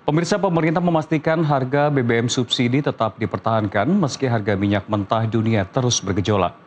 Pemirsa, pemerintah memastikan harga BBM subsidi tetap dipertahankan meski harga minyak mentah dunia terus bergejolak.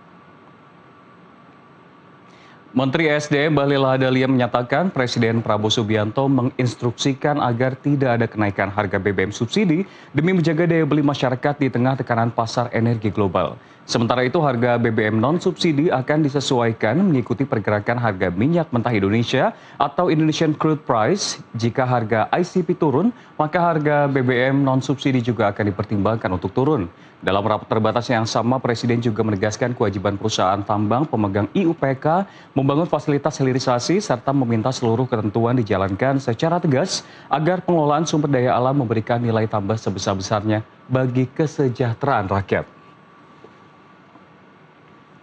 Menteri SDM Bahlil Lahadalia menyatakan Presiden Prabowo Subianto menginstruksikan agar tidak ada kenaikan harga BBM subsidi demi menjaga daya beli masyarakat di tengah tekanan pasar energi global. Sementara itu harga BBM non-subsidi akan disesuaikan mengikuti pergerakan harga minyak mentah Indonesia atau Indonesian Crude Price. Jika harga ICP turun, maka harga BBM non-subsidi juga akan dipertimbangkan untuk turun. Dalam rapat terbatas yang sama, Presiden juga menegaskan kewajiban perusahaan tambang pemegang IUPK membangun fasilitas hilirisasi serta meminta seluruh ketentuan dijalankan secara tegas agar pengelolaan sumber daya alam memberikan nilai tambah sebesar-besarnya bagi kesejahteraan rakyat.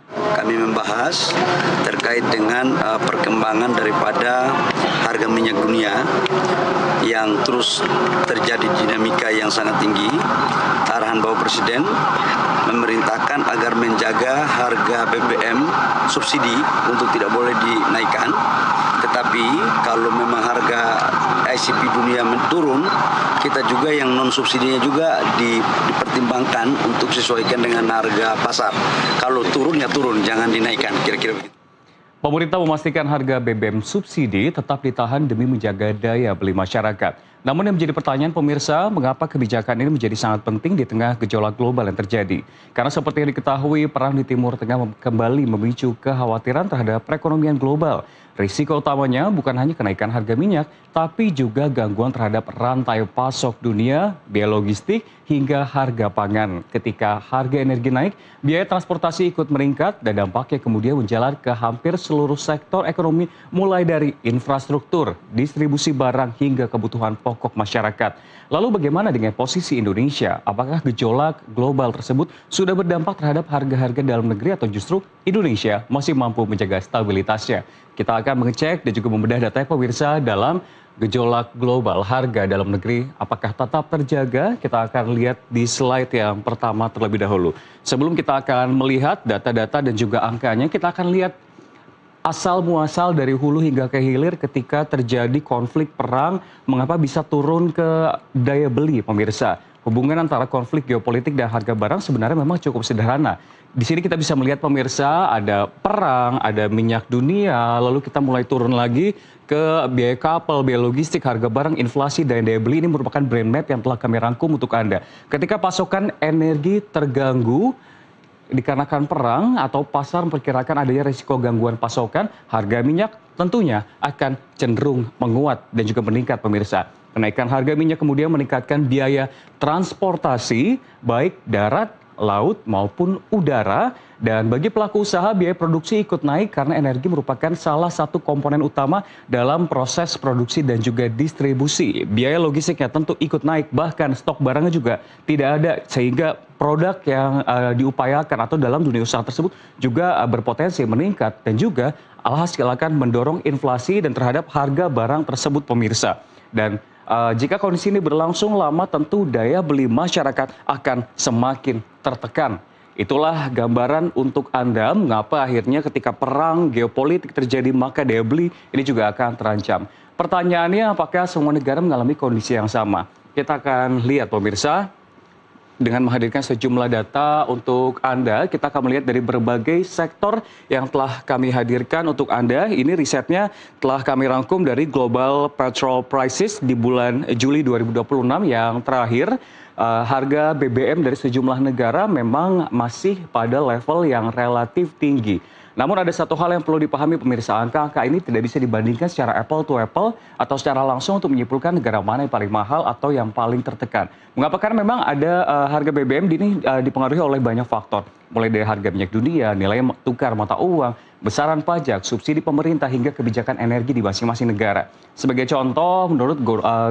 Kami membahas terkait dengan perkembangan daripada harga minyak dunia yang terus terjadi dinamika yang sangat tinggi. Arahan Bapak Presiden memerintahkan agar menjaga harga BBM subsidi untuk tidak boleh dinaikkan. Tetapi kalau memang harga ICP dunia turun, kita juga yang non subsidinya juga dipertimbangkan untuk sesuaikan dengan harga pasar. Kalau turun ya turun, jangan dinaikkan, kira-kira begitu. Pemerintah memastikan harga BBM subsidi tetap ditahan demi menjaga daya beli masyarakat. Namun yang menjadi pertanyaan pemirsa, mengapa kebijakan ini menjadi sangat penting di tengah gejolak global yang terjadi? Karena seperti yang diketahui, perang di Timur Tengah kembali memicu kekhawatiran terhadap perekonomian global. Risiko utamanya bukan hanya kenaikan harga minyak, tapi juga gangguan terhadap rantai pasok dunia, biaya logistik, hingga harga pangan. Ketika harga energi naik, biaya transportasi ikut meningkat dan dampaknya kemudian menjalar ke hampir seluruh sektor ekonomi mulai dari infrastruktur, distribusi barang hingga kebutuhan pokok masyarakat. Lalu bagaimana dengan posisi Indonesia? Apakah gejolak global tersebut sudah berdampak terhadap harga-harga dalam negeri atau justru Indonesia masih mampu menjaga stabilitasnya? Kita akan mengecek dan juga membedah data pemirsa dalam gejolak global harga dalam negeri. Apakah tetap terjaga? Kita akan lihat di slide yang pertama terlebih dahulu. Sebelum kita akan melihat data-data dan juga angkanya, kita akan lihat asal muasal dari hulu hingga ke hilir ketika terjadi konflik perang, mengapa bisa turun ke daya beli pemirsa. Hubungan antara konflik geopolitik dan harga barang sebenarnya memang cukup sederhana. Di sini kita bisa melihat pemirsa ada perang, ada minyak dunia, lalu kita mulai turun lagi ke biaya kapal, biaya logistik, harga barang, inflasi, dan daya beli. Ini merupakan brand map yang telah kami rangkum untuk Anda. Ketika pasokan energi terganggu dikarenakan perang atau pasar memperkirakan adanya risiko gangguan pasokan, harga minyak tentunya akan cenderung menguat dan juga meningkat pemirsa. Kenaikan harga minyak kemudian meningkatkan biaya transportasi baik darat, laut maupun udara, dan bagi pelaku usaha biaya produksi ikut naik karena energi merupakan salah satu komponen utama dalam proses produksi dan juga distribusi. Biaya logistiknya tentu ikut naik, bahkan stok barangnya juga tidak ada, sehingga produk yang diupayakan atau dalam dunia usaha tersebut juga berpotensi meningkat dan juga alhasil akan mendorong inflasi dan terhadap harga barang tersebut pemirsa. Dan jika kondisi ini berlangsung lama, tentu daya beli masyarakat akan semakin tertekan. Itulah gambaran untuk Anda mengapa akhirnya ketika perang geopolitik terjadi maka daya beli ini juga akan terancam. Pertanyaannya, apakah semua negara mengalami kondisi yang sama? Kita akan lihat pemirsa. Dengan menghadirkan sejumlah data untuk Anda, kita akan melihat dari berbagai sektor yang telah kami hadirkan untuk Anda. Ini risetnya telah kami rangkum dari Global Petrol Prices di bulan Juli 2026 yang terakhir. Harga BBM dari sejumlah negara memang masih pada level yang relatif tinggi. Namun ada satu hal yang perlu dipahami pemirsa, angka-angka ini tidak bisa dibandingkan secara apple to apple atau secara langsung untuk menyimpulkan negara mana yang paling mahal atau yang paling tertekan. Mengapa? Karena memang ada harga BBM ini dipengaruhi oleh banyak faktor. Mulai dari harga minyak dunia, nilai tukar mata uang, besaran pajak, subsidi pemerintah, hingga kebijakan energi di masing-masing negara. Sebagai contoh, menurut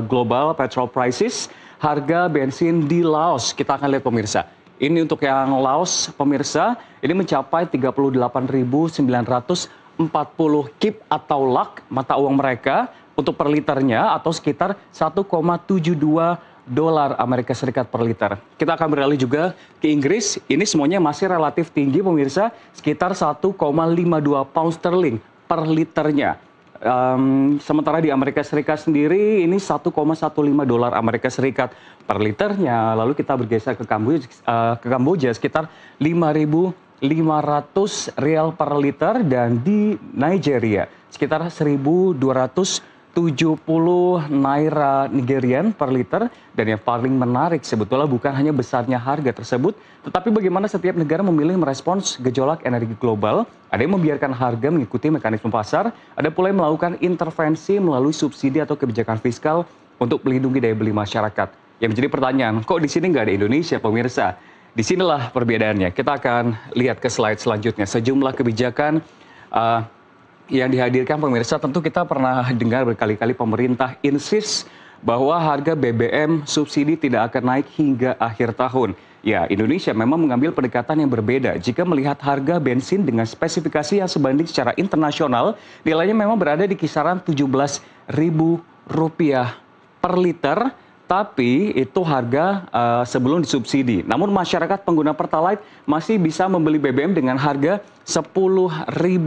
Global Petrol Prices, harga bensin di Laos, kita akan lihat pemirsa. Ini untuk yang Laos, pemirsa, ini mencapai 38.940 kip atau lak mata uang mereka untuk per liternya atau sekitar 1,72 dolar Amerika Serikat per liter. Kita akan beralih juga ke Inggris, ini semuanya masih relatif tinggi pemirsa, sekitar 1,52 pound sterling per liternya. Sementara di Amerika Serikat sendiri ini 1,15 dolar Amerika Serikat per liternya. Lalu kita bergeser ke Kamboja sekitar 5.500 rial per liter, dan di Nigeria sekitar 1.270 naira Nigerian per liter. Dan yang paling menarik sebetulnya bukan hanya besarnya harga tersebut, tetapi bagaimana setiap negara memilih merespons gejolak energi global. Ada yang membiarkan harga mengikuti mekanisme pasar, ada pula yang melakukan intervensi melalui subsidi atau kebijakan fiskal untuk melindungi daya beli masyarakat. Yang menjadi pertanyaan, kok di sini nggak ada Indonesia, pemirsa? Disinilah perbedaannya. Kita akan lihat ke slide selanjutnya. Sejumlah kebijakan yang dihadirkan, pemirsa, tentu kita pernah dengar berkali-kali pemerintah insist bahwa harga BBM subsidi tidak akan naik hingga akhir tahun. Ya, Indonesia memang mengambil pendekatan yang berbeda. Jika melihat harga bensin dengan spesifikasi yang sebanding secara internasional, nilainya memang berada di kisaran Rp17.000 per liter, tapi itu harga sebelum disubsidi. Namun masyarakat pengguna Pertalite masih bisa membeli BBM dengan harga Rp10.000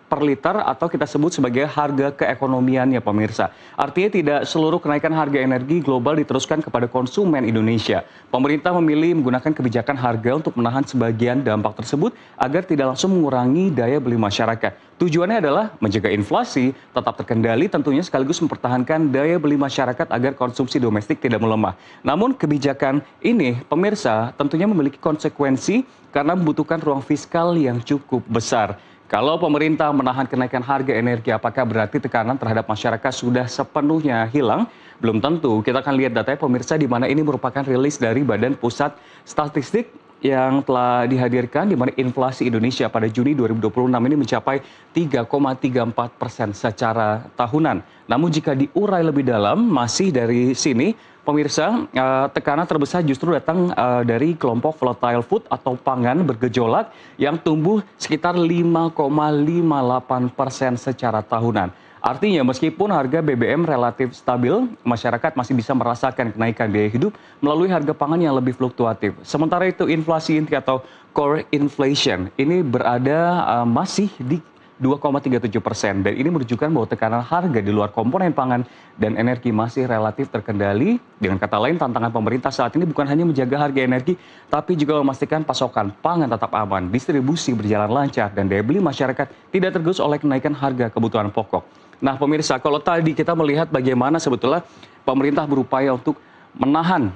per liter, atau kita sebut sebagai harga keekonomiannya, pemirsa. Artinya tidak seluruh kenaikan harga energi global diteruskan kepada konsumen Indonesia. Pemerintah memilih menggunakan kebijakan harga untuk menahan sebagian dampak tersebut agar tidak langsung mengurangi daya beli masyarakat. Tujuannya adalah menjaga inflasi tetap terkendali tentunya, sekaligus mempertahankan daya beli masyarakat agar konsumsi domestik tidak melemah. Namun kebijakan ini, pemirsa, tentunya memiliki konsekuensi karena membutuhkan ruang fiskal yang cukup besar. Kalau pemerintah menahan kenaikan harga energi, apakah berarti tekanan terhadap masyarakat sudah sepenuhnya hilang? Belum tentu. Kita akan lihat datanya, pemirsa, di mana ini merupakan rilis dari Badan Pusat Statistik yang telah dihadirkan, di mana inflasi Indonesia pada Juni 2026 ini mencapai 3,34% secara tahunan. Namun jika diurai lebih dalam, masih dari sini, pemirsa, tekanan terbesar justru datang dari kelompok volatile food atau pangan bergejolak yang tumbuh sekitar 5,58% secara tahunan. Artinya meskipun harga BBM relatif stabil, masyarakat masih bisa merasakan kenaikan biaya hidup melalui harga pangan yang lebih fluktuatif. Sementara itu inflasi inti atau core inflation ini berada masih di 2,37%, dan ini menunjukkan bahwa tekanan harga di luar komponen pangan dan energi masih relatif terkendali. Dengan kata lain, tantangan pemerintah saat ini bukan hanya menjaga harga energi, tapi juga memastikan pasokan pangan tetap aman, distribusi berjalan lancar, dan daya beli masyarakat tidak tergerus oleh kenaikan harga kebutuhan pokok. Nah, pemirsa, kalau tadi kita melihat bagaimana sebetulnya pemerintah berupaya untuk menahan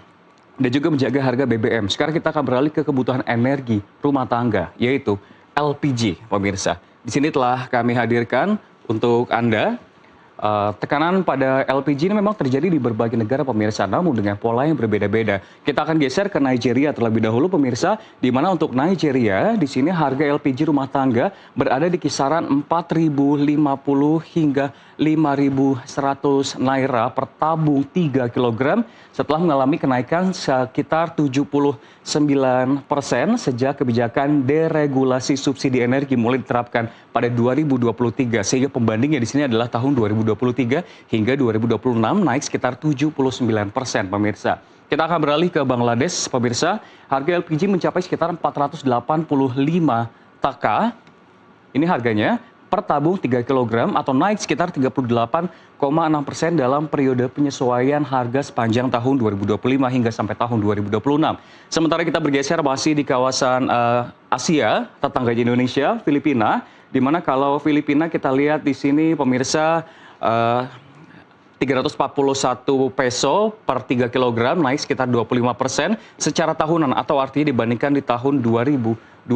dan juga menjaga harga BBM, sekarang kita akan beralih ke kebutuhan energi rumah tangga, yaitu LPG, pemirsa. Di sini telah kami hadirkan untuk Anda. Tekanan pada LPG ini memang terjadi di berbagai negara, pemirsa, namun dengan pola yang berbeda-beda. Kita akan geser ke Nigeria terlebih dahulu, pemirsa, di mana untuk Nigeria di sini harga LPG rumah tangga berada di kisaran 4.050 hingga 5.100 naira per tabung 3 kg setelah mengalami kenaikan sekitar 79% sejak kebijakan deregulasi subsidi energi mulai diterapkan pada 2023, sehingga pembandingnya di sini adalah tahun 2023 hingga 2026 naik sekitar 79%, pemirsa. Kita akan beralih ke Bangladesh, pemirsa. Harga LPG mencapai sekitar 485 taka. Ini harganya per tabung 3 kg atau naik sekitar 38,6% dalam periode penyesuaian harga sepanjang tahun 2025 hingga sampai tahun 2026. Sementara kita bergeser masih di kawasan Asia, tetangga Indonesia, Filipina, di mana kalau Filipina kita lihat di sini, pemirsa, 341 peso per 3 kg, naik sekitar 25% secara tahunan, atau artinya dibandingkan di tahun 2025.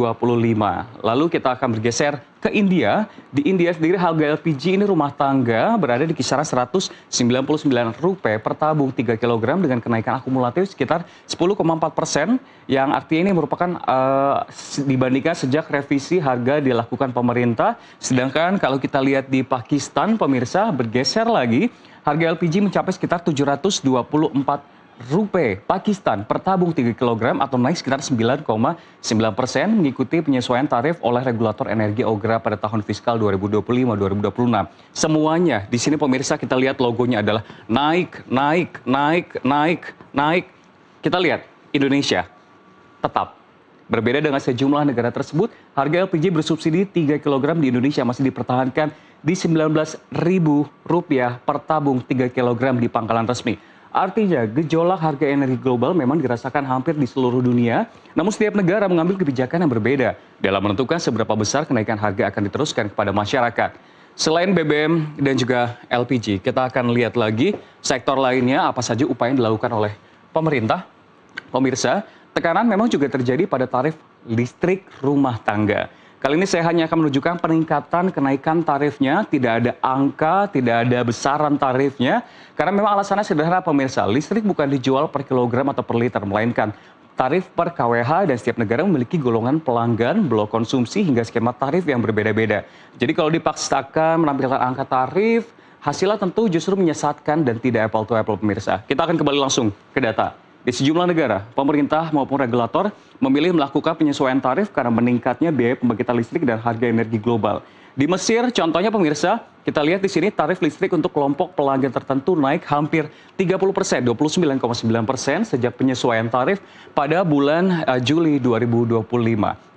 Lalu kita akan bergeser ke India. Di India sendiri harga LPG ini rumah tangga berada di kisaran Rp199 per tabung 3 kg dengan kenaikan akumulatif sekitar 10,4%, yang artinya ini merupakan dibandingkan sejak revisi harga dilakukan pemerintah. Sedangkan kalau kita lihat di Pakistan, pemirsa, bergeser lagi, harga LPG mencapai sekitar Rp724 Pakistan per tabung 3 kg atau naik sekitar 9,9%, mengikuti penyesuaian tarif oleh regulator energi OGRA pada tahun fiskal 2025-2026. Semuanya di sini, pemirsa, kita lihat logonya adalah naik. Kita lihat Indonesia tetap Berbeda dengan sejumlah negara tersebut, harga LPG bersubsidi 3 kg di Indonesia masih dipertahankan di Rp19.000 per tabung 3 kg di pangkalan resmi. Artinya, gejolak harga energi global memang dirasakan hampir di seluruh dunia, namun setiap negara mengambil kebijakan yang berbeda dalam menentukan seberapa besar kenaikan harga akan diteruskan kepada masyarakat. Selain BBM dan juga LPG, kita akan lihat lagi sektor lainnya apa saja upaya yang dilakukan oleh pemerintah. Pemirsa, tekanan memang juga terjadi pada tarif listrik rumah tangga. Kali ini saya hanya akan menunjukkan peningkatan kenaikan tarifnya, tidak ada angka, tidak ada besaran tarifnya. Karena memang alasannya sederhana pemirsa, listrik bukan dijual per kilogram atau per liter, melainkan tarif per KWH dan setiap negara memiliki golongan pelanggan, blok konsumsi hingga skema tarif yang berbeda-beda. Jadi kalau dipaksakan menampilkan angka tarif, hasilnya tentu justru menyesatkan dan tidak apple to apple pemirsa. Kita akan kembali langsung ke data. Di sejumlah negara, pemerintah maupun regulator memilih melakukan penyesuaian tarif karena meningkatnya biaya pembangkitan listrik dan harga energi global. Di Mesir, contohnya pemirsa, kita lihat di sini tarif listrik untuk kelompok pelanggan tertentu naik hampir 30%, 29,9% sejak penyesuaian tarif pada bulan Juli 2025.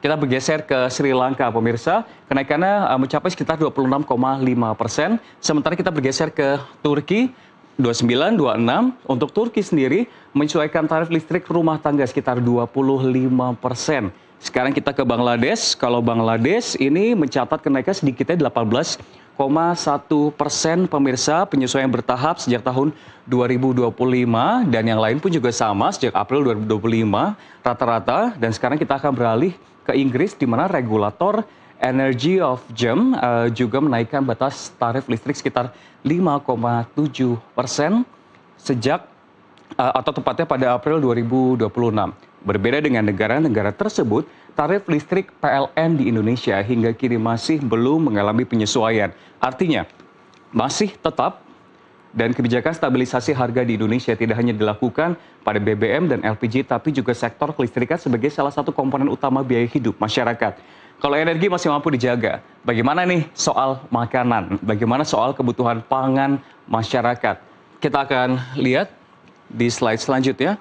Kita bergeser ke Sri Lanka, pemirsa, kenaikannya mencapai sekitar 26,5%. Sementara kita bergeser ke Turki, 29, 26. Untuk Turki sendiri menyesuaikan tarif listrik rumah tangga sekitar 25%. Sekarang kita ke Bangladesh. Kalau Bangladesh ini mencatat kenaikan sedikitnya 18,1% pemirsa, penyesuaian bertahap sejak tahun 2025 dan yang lain pun juga sama sejak April 2025 rata-rata. Dan sekarang kita akan beralih ke Inggris di mana regulator Energy of Gem juga menaikkan batas tarif listrik sekitar 5,7% sejak atau tepatnya pada April 2026. Berbeda dengan negara-negara tersebut, tarif listrik PLN di Indonesia hingga kini masih belum mengalami penyesuaian. Artinya, masih tetap dan kebijakan stabilisasi harga di Indonesia tidak hanya dilakukan pada BBM dan LPG, tapi juga sektor kelistrikan sebagai salah satu komponen utama biaya hidup masyarakat. Kalau energi masih mampu dijaga, bagaimana nih soal makanan? Bagaimana soal kebutuhan pangan masyarakat? Kita akan lihat di slide selanjutnya.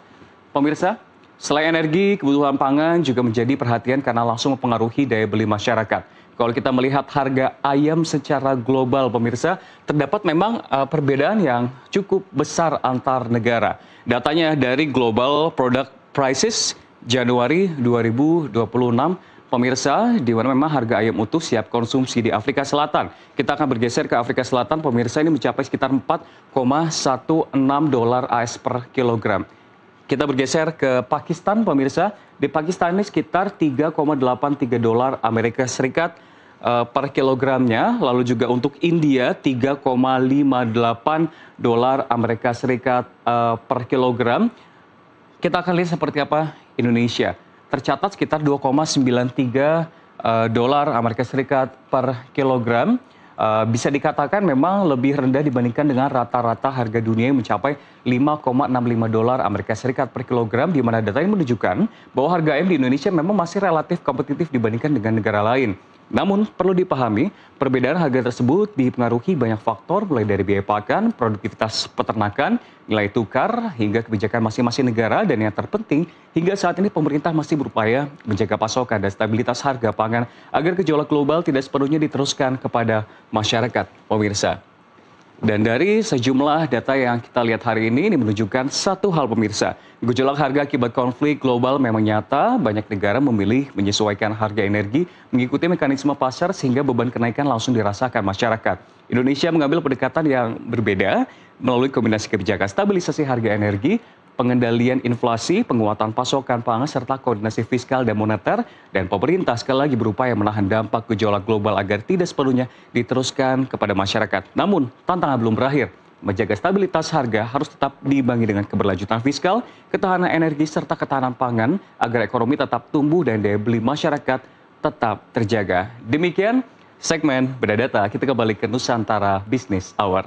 Pemirsa, selain energi, kebutuhan pangan juga menjadi perhatian karena langsung mempengaruhi daya beli masyarakat. Kalau kita melihat harga ayam secara global, pemirsa, terdapat memang perbedaan yang cukup besar antar negara. Datanya dari Global Product Prices Januari 2026, pemirsa, di mana memang harga ayam utuh siap konsumsi di Afrika Selatan. Kita akan bergeser ke Afrika Selatan, pemirsa, ini mencapai sekitar 4,16 dolar AS per kilogram. Kita bergeser ke Pakistan, pemirsa. Di Pakistan ini sekitar 3,83 dolar Amerika Serikat per kilogramnya. Lalu juga untuk India 3,58 dolar Amerika Serikat per kilogram. Kita akan lihat seperti apa Indonesia. Tercatat sekitar 2,93 dolar Amerika Serikat per kilogram. Bisa dikatakan memang lebih rendah dibandingkan dengan rata-rata harga dunia yang mencapai 5,65 dolar Amerika Serikat per kilogram, di mana data ini menunjukkan bahwa harga ayam di Indonesia memang masih relatif kompetitif dibandingkan dengan negara lain. Namun perlu dipahami, perbedaan harga tersebut dipengaruhi banyak faktor mulai dari biaya pakan, produktivitas peternakan, nilai tukar, hingga kebijakan masing-masing negara. Dan yang terpenting, hingga saat ini pemerintah masih berupaya menjaga pasokan dan stabilitas harga pangan agar gejolak global tidak sepenuhnya diteruskan kepada masyarakat, pemirsa. Dan dari sejumlah data yang kita lihat hari ini menunjukkan satu hal, pemirsa. Gejolak harga akibat konflik global memang nyata. Banyak negara memilih menyesuaikan harga energi mengikuti mekanisme pasar sehingga beban kenaikan langsung dirasakan masyarakat. Indonesia mengambil pendekatan yang berbeda melalui kombinasi kebijakan stabilisasi harga energi, pengendalian inflasi, penguatan pasokan pangan, serta koordinasi fiskal dan moneter. Dan pemerintah sekali lagi berupaya menahan dampak gejolak global agar tidak sepenuhnya diteruskan kepada masyarakat. Namun, tantangan belum berakhir. Menjaga stabilitas harga harus tetap diimbangi dengan keberlanjutan fiskal, ketahanan energi, serta ketahanan pangan agar ekonomi tetap tumbuh dan daya beli masyarakat tetap terjaga. Demikian segmen Beda Data, kita kembali ke Nusantara Business Hour.